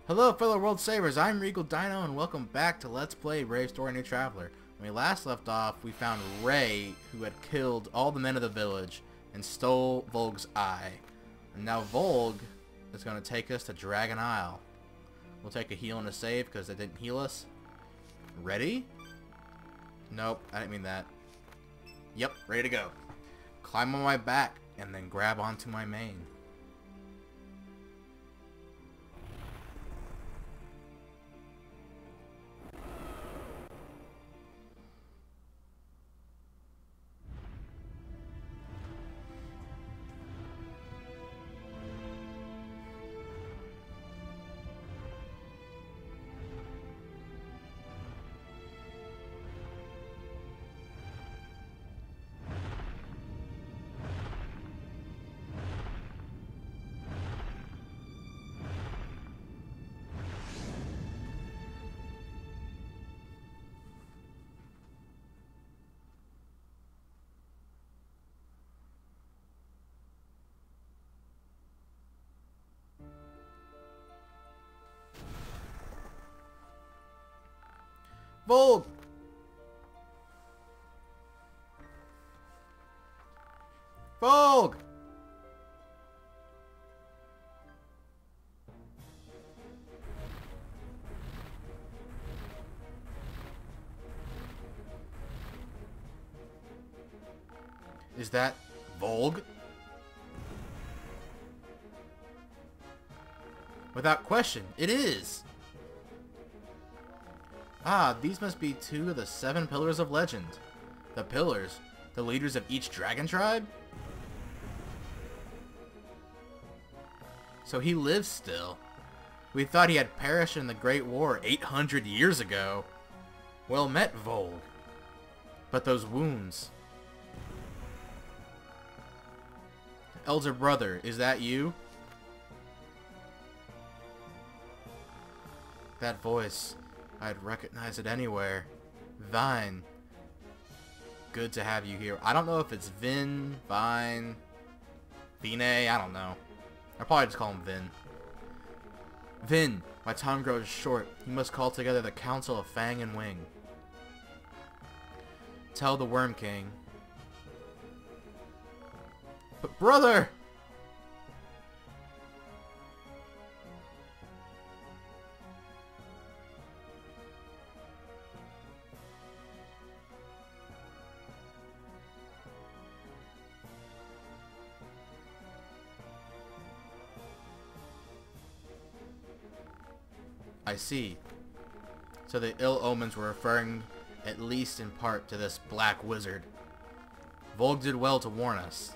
Hello fellow world savers, I'm Regal Dino and welcome back to Let's Play Brave Story New Traveler. When we last left off, we found Ray, who had killed all the men of the village and stole Volgh's eye. And now Volgh is going to take us to Dragon Isle. We'll take a heal and a save because it didn't heal us. Ready? Nope, I didn't mean that. Yep, ready to go. Climb on my back and then grab onto my mane. Volgh! Volgh! Is that Volgh? Without question, it is! Ah, these must be two of the 7 pillars of legend. The pillars? The leaders of each dragon tribe? So he lives still. We thought he had perished in the Great War 800 years ago. Well met, Volgh. But those wounds... Elder brother, is that you? That voice... I'd recognize it anywhere. Vyne. Good to have you here. I don't know if it's Vyne, Vyne, I don't know. I'll probably just call him Vyne. Vyne, my time grows short. You must call together the Council of Fang and Wing. Tell the Worm King. But brother! I see. So the ill omens were referring, at least in part, to this black wizard. Volgh did well to warn us.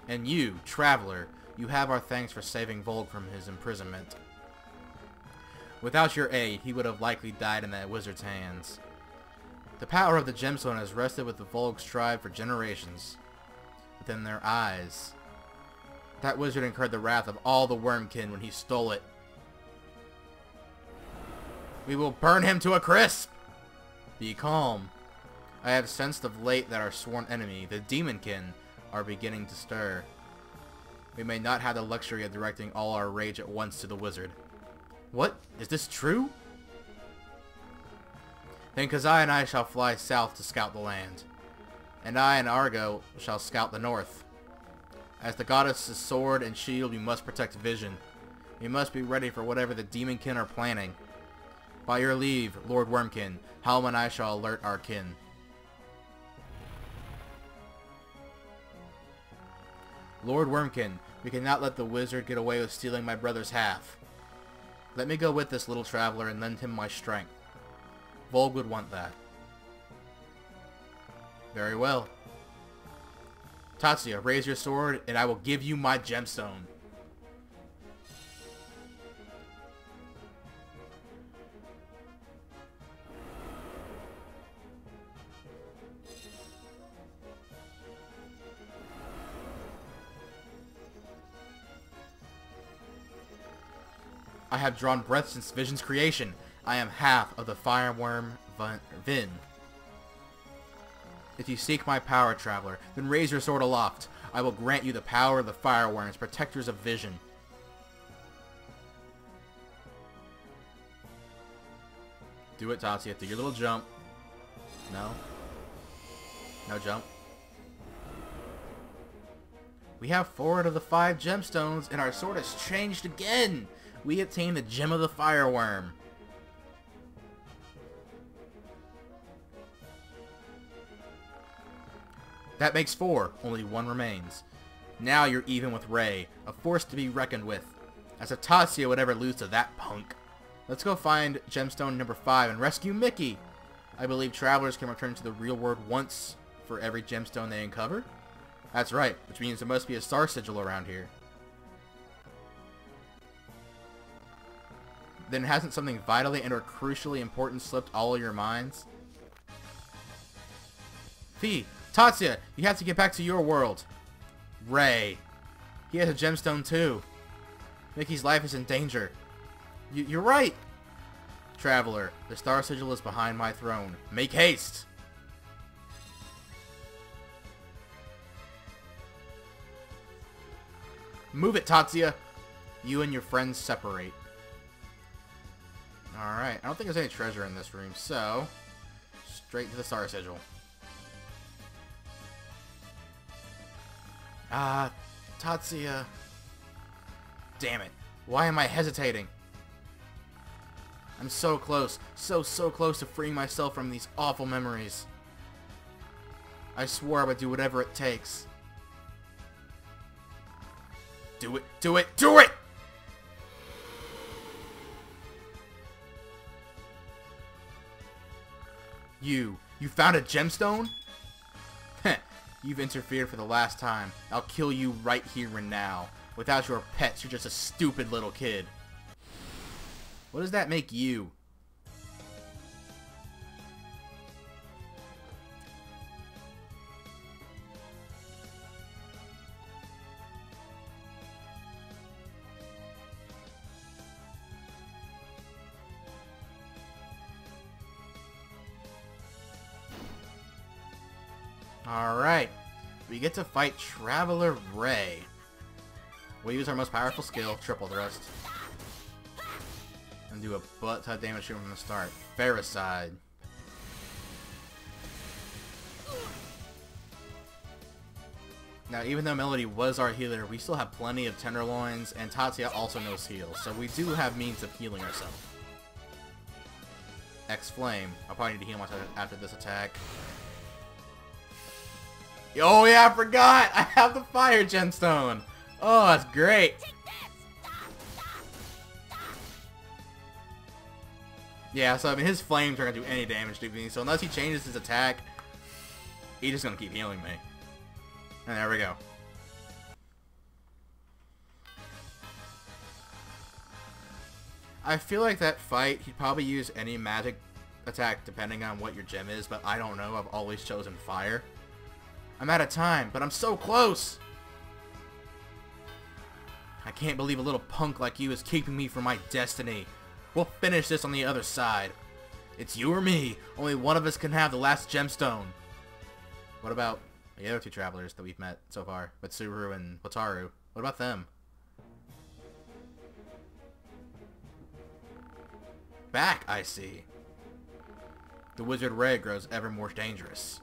And you, traveler, you have our thanks for saving Volgh from his imprisonment. Without your aid, he would have likely died in that wizard's hands. The power of the gemstone has rested with the Volgh's tribe for generations. Within their eyes. That wizard incurred the wrath of all the Wormkin when he stole it. We will burn him to a crisp! Be calm. I have sensed of late that our sworn enemy, the Demonkin, are beginning to stir. We may not have the luxury of directing all our rage at once to the wizard. What? Is this true? Then Kazai and I shall fly south to scout the land. And I and Argo shall scout the north. As the goddess's sword and shield, we must protect Vision. We must be ready for whatever the Demonkin are planning. By your leave, Lord Wormkin, Halm and I shall alert our kin. Lord Wormkin, we cannot let the wizard get away with stealing my brother's half. Let me go with this little traveler and lend him my strength. Volgh would want that. Very well. Tatsuya, raise your sword and I will give you my gemstone. I have drawn breath since Vision's creation. I am half of the fireworm Vyne. If you seek my power, traveler, then raise your sword aloft. I will grant you the power of the fireworms, protectors of Vision. Do it, Tatsuya. Do your little jump. No. No jump. We have 4 out of the 5 gemstones, and our sword has changed again! We obtained the Gem of the Fireworm. That makes 4. Only 1 remains. Now you're even with Ray, a force to be reckoned with. As if Tatsuya would ever lose to that punk. Let's go find gemstone number 5 and rescue Mickey! I believe travelers can return to the real world once for every gemstone they uncover. That's right, which means there must be a star sigil around here. Then hasn't something vitally and or crucially important slipped all of your minds? Fee, Tatsuya, you have to get back to your world. Ray, he has a gemstone too. Mickey's life is in danger. You're right. Traveler, the star sigil is behind my throne. Make haste! Move it, Tatsuya! You and your friends separate. Alright, I don't think there's any treasure in this room, so... straight to the star sigil. Tatsuya... Damn it. Why am I hesitating? I'm so close, so close to freeing myself from these awful memories. I swore I would do whatever it takes. Do it, do it, do it! You found a gemstone? Heh, you've interfered for the last time. I'll kill you right here and now. Without your pets, you're just a stupid little kid. What does that make you? Alright, we get to fight Traveler Ray. We'll use our most powerful skill, Triple Thrust. And do a butt-ton damage to him from the start. Ferricide. Now, even though Melody was our healer, we still have plenty of Tenderloins, and Tatsuya also knows heal, so we do have means of healing ourselves. X-Flame. I'll probably need to heal myself after this attack. Oh yeah, I forgot! I have the Fire Gemstone! Oh, that's great! Yeah, so I mean, his flames aren't gonna do any damage to me, so unless he changes his attack, he's just gonna keep healing me. And there we go. I feel like that fight, he'd probably use any magic attack depending on what your gem is, but I don't know, I've always chosen fire. I'm out of time, but I'm so close! I can't believe a little punk like you is keeping me from my destiny. We'll finish this on the other side. It's you or me. Only one of us can have the last gemstone. What about the other 2 travelers that we've met so far? Mitsuru and Wataru. What about them? Back, I see. The wizard Ray grows ever more dangerous.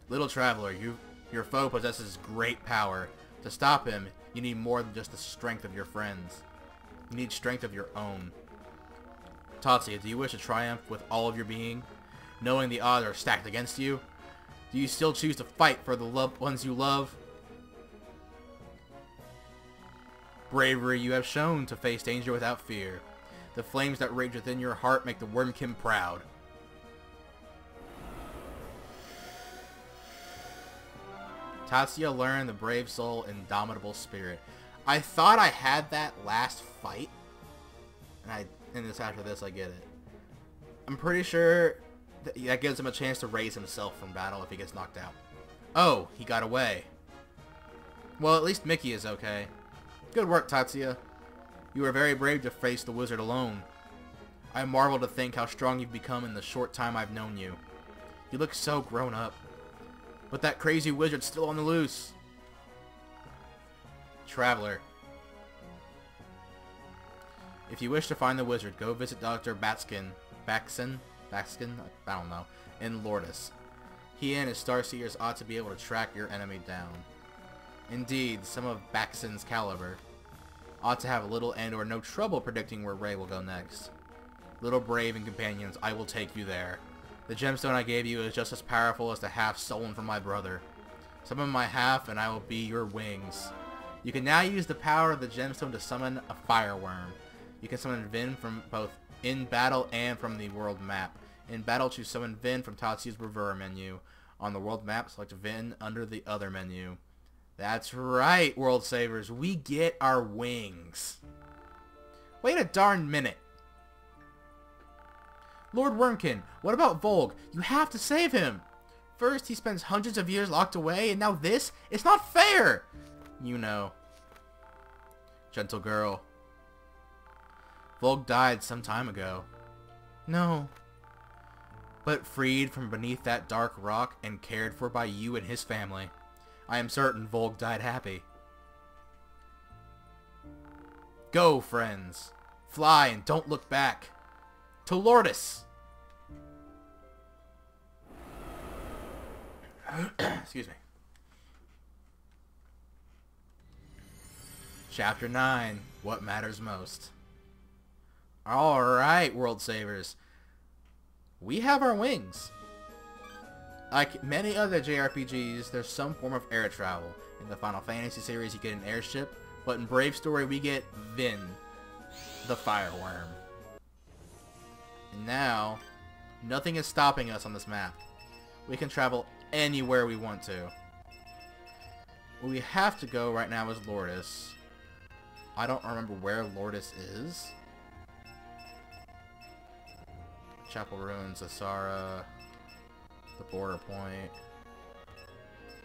Little traveler, your foe possesses great power. To stop him, you need more than just the strength of your friends. You need strength of your own. Tatsuya, do you wish to triumph with all of your being, knowing the odds are stacked against you? Do you still choose to fight for the loved ones you love? Bravery you have shown to face danger without fear. The flames that rage within your heart make the Wormkin proud. Tatsuya learned the brave soul, indomitable spirit. I thought I had that last fight, and this after this I get it. I'm pretty sure that gives him a chance to raise himself from battle if he gets knocked out. Oh, he got away. Well, at least Mickey is okay. Good work, Tatsuya. You were very brave to face the wizard alone. I marvel to think how strong you've become in the short time I've known you. You look so grown up. But that crazy wizard's still on the loose. Traveler. If you wish to find the wizard, go visit Dr. Baksar Baskin? I don't know. In Lyris. He and his Starseers ought to be able to track your enemy down. Indeed, some of Baksar's caliber ought to have little and or no trouble predicting where Ray will go next. Little brave and companions, I will take you there. The gemstone I gave you is just as powerful as the half stolen from my brother. Summon my half and I will be your wings. You can now use the power of the gemstone to summon a fireworm. You can summon Vyne from both in battle and from the world map. In battle, choose summon Vyne from Tatsu's Reverie menu. On the world map, select Vyne under the other menu. That's right, World Savers. We get our wings. Wait a darn minute. Lord Wormkin, what about Volgh? You have to save him. First, he spends hundreds of years locked away, and now this? It's not fair. You know. Gentle girl. Volgh died some time ago. No. But freed from beneath that dark rock and cared for by you and his family. I am certain Volgh died happy. Go, friends. Fly and don't look back. To Lyris. Excuse me. Chapter 9. What matters most. Alright, World Savers. We have our wings. Like many other JRPGs, there's some form of air travel. In the Final Fantasy series, you get an airship, but in Brave Story, we get Vyne, the fireworm. And now, nothing is stopping us on this map. We can travel anywhere we want to. Where we have to go right now is Lyris. I don't remember where Lyris is. Chapel Ruins, Asara, the border point.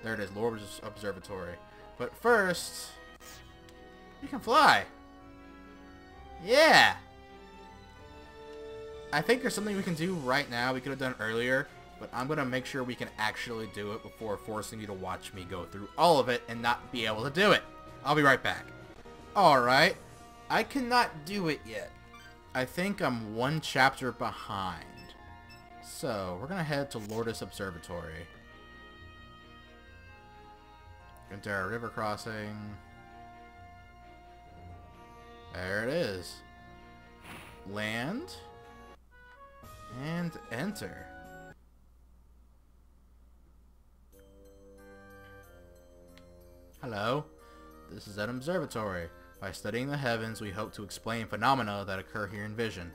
There it is, Lyris Observatory. But first, you can fly. Yeah! I think there's something we can do right now we could have done earlier, but I'm going to make sure we can actually do it before forcing you to watch me go through all of it and not be able to do it. I'll be right back. Alright, I cannot do it yet. I think I'm one chapter behind. So, we're going to head to Lyris Observatory. Into our river crossing. There it is. Land. And enter. Hello. This is an observatory. By studying the heavens, we hope to explain phenomena that occur here in vision.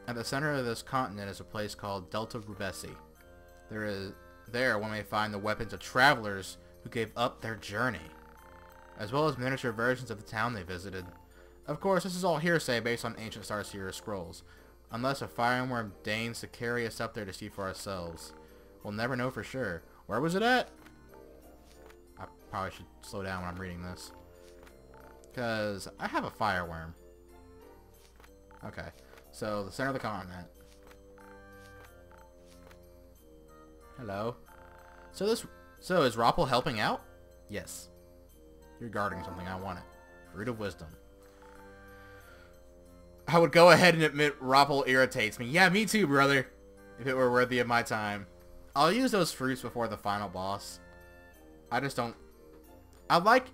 At the center of this continent is a place called Delta Rubesi. There one may find the weapons of travelers who gave up their journey, as well as miniature versions of the town they visited. Of course, this is all hearsay based on ancient Starseer scrolls, unless a fireworm deigns to carry us up there to see for ourselves. We'll never know for sure. Where was it at? I probably should slow down when I'm reading this, because I have a fireworm. Okay, so the center of the continent. Hello. So is Roppel helping out? Yes. You're guarding something. I want it. Fruit of Wisdom. I would go ahead and admit Roppel irritates me. Yeah, me too, brother. If it were worthy of my time. I'll use those fruits before the final boss. I just don't... I like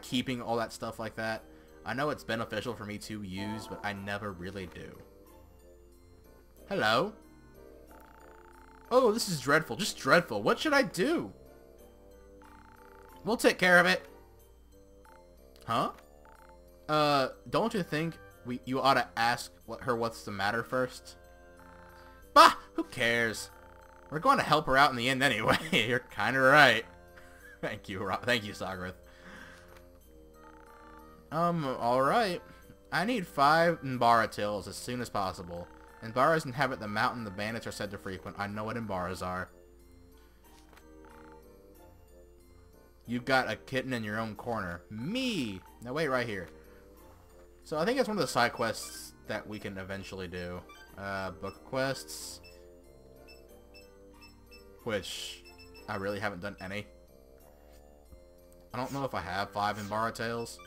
keeping all that stuff like that. I know it's beneficial for me to use, but I never really do. Hello? Oh, this is dreadful. Just dreadful. What should I do? We'll take care of it. Huh? Don't you think you ought to ask what's the matter first? Bah! Who cares? We're going to help her out in the end anyway. You're kind of right. Thank you, Sagrath. Alright. I need 5 Mbara tills as soon as possible. Mbaras inhabit the mountain the bandits are said to frequent. I know what Mbaras are. You've got a kitten in your own corner. Me! Now wait right here. So I think it's one of the side quests that we can eventually do. Book quests. Which I really haven't done any. I don't know if I have 5 Mbara tails.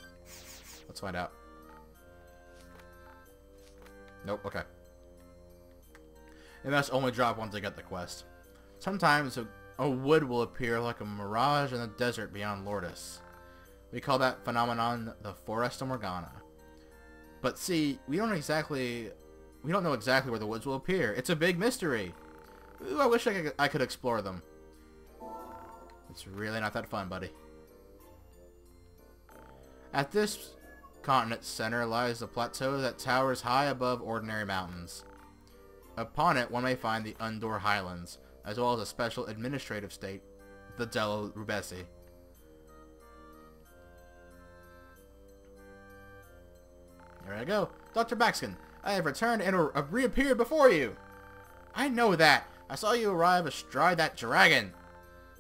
Let's find out. Nope, okay. It must only drop once I get the quest. Sometimes a wood will appear like a mirage in the desert beyond Lyris. We call that phenomenon the Foresta Morgana. But see, we don't know exactly where the woods will appear. It's a big mystery. Ooh, I wish I could explore them. It's really not that fun, buddy. At this continent's center lies a plateau that towers high above ordinary mountains. Upon it, one may find the Undor Highlands, as well as a special administrative state, the Della Rubesi. There I go. Dr. Baksar, I have returned and reappeared before you. I know that. I saw you arrive astride that dragon.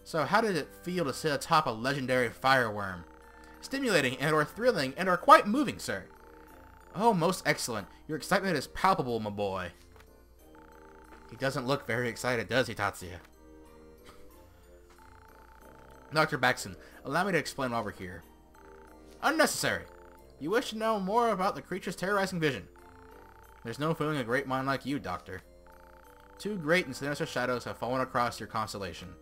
So how did it feel to sit atop a legendary fireworm? Stimulating and or thrilling and or quite moving, sir. Oh, most excellent. Your excitement is palpable, my boy. He doesn't look very excited, does he, Tatsuya? Dr. Baksar, allow me to explain why we're here. Unnecessary. You wish to know more about the creature's terrorizing vision. There's no fooling a great mind like you, Doctor. Two great and sinister shadows have fallen across your constellation.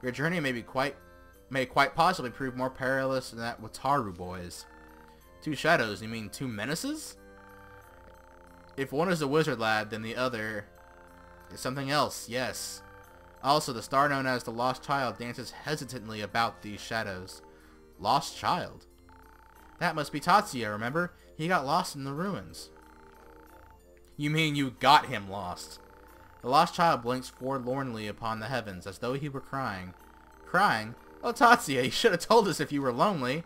Your journey may quite possibly prove more perilous than that Wataru boys. Two shadows, you mean two menaces? If one is a wizard lad, then the other is something else, yes. Also, the star known as the Lost Child dances hesitantly about these shadows. Lost Child? That must be Tatsuya, remember? He got lost in the ruins. You mean you got him lost? The Lost Child blinks forlornly upon the heavens, as though he were crying. Crying? Oh, Tatsuya, you should have told us if you were lonely.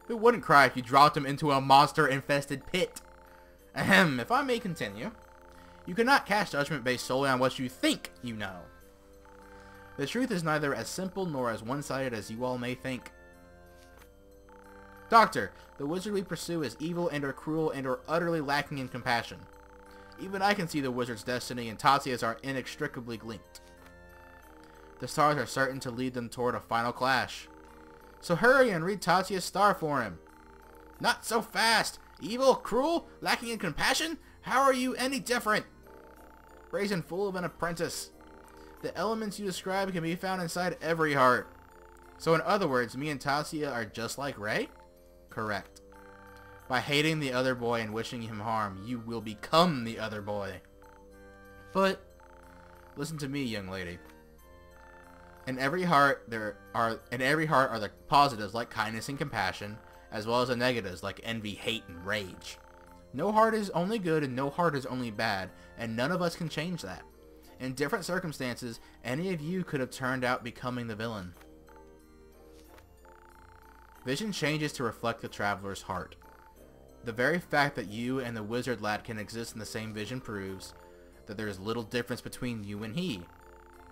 Who wouldn't cry if you dropped him into a monster-infested pit? Ahem, if I may continue. You cannot cast judgment based solely on what you think you know. The truth is neither as simple nor as one-sided as you all may think. Doctor, the wizard we pursue is evil and or cruel and or utterly lacking in compassion. Even I can see the wizard's destiny and Tatsuya's are inextricably linked. The stars are certain to lead them toward a final clash. So hurry and read Tatsuya's star for him. Not so fast! Evil, cruel, lacking in compassion? How are you any different? Brazen fool of an apprentice. The elements you describe can be found inside every heart. So in other words, me and Tatsuya are just like Ray? Correct. By hating the other boy and wishing him harm, you will become the other boy. But listen to me, young lady. In every heart are the positives like kindness and compassion, as well as the negatives like envy, hate, and rage. No heart is only good and no heart is only bad, and none of us can change that. In different circumstances, any of you could have turned out becoming the villain. Vision changes to reflect the traveler's heart. The very fact that you and the wizard lad can exist in the same vision proves that there is little difference between you and he.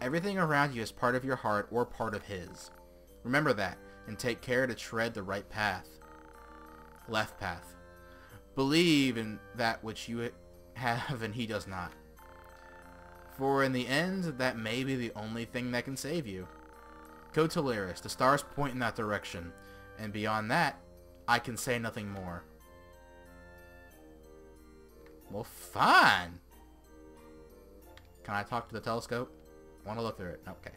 Everything around you is part of your heart or part of his. Remember that, and take care to tread the right path. Left path. Believe in that which you have and he does not. For in the end, that may be the only thing that can save you. Go to Lyris. The stars point in that direction. And beyond that, I can say nothing more. Well, fine. Can I talk to the telescope? I want to look through it. Okay.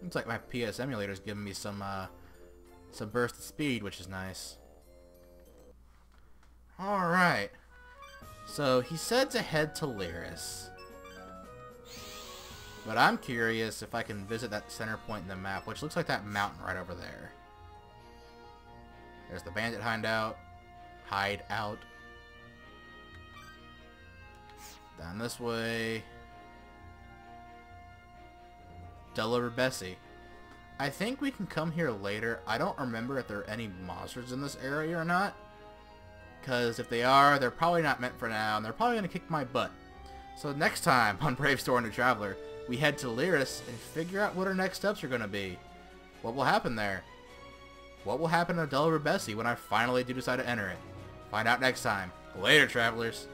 Looks like my PS emulator is giving me some burst of speed, which is nice. Alright. So, he said to head to Lyris. But I'm curious if I can visit that center point in the map, which looks like that mountain right over there. There's the bandit hideout. Down this way. Della Rubesi. I think we can come here later. I don't remember if there are any monsters in this area or not. Because if they are, they're probably not meant for now, and they're probably going to kick my butt. So next time on Brave Store New Traveler, we head to Lyris and figure out what our next steps are going to be. What will happen there? What will happen to Della Rubesi when I finally do decide to enter it? Find out next time. Later, travelers.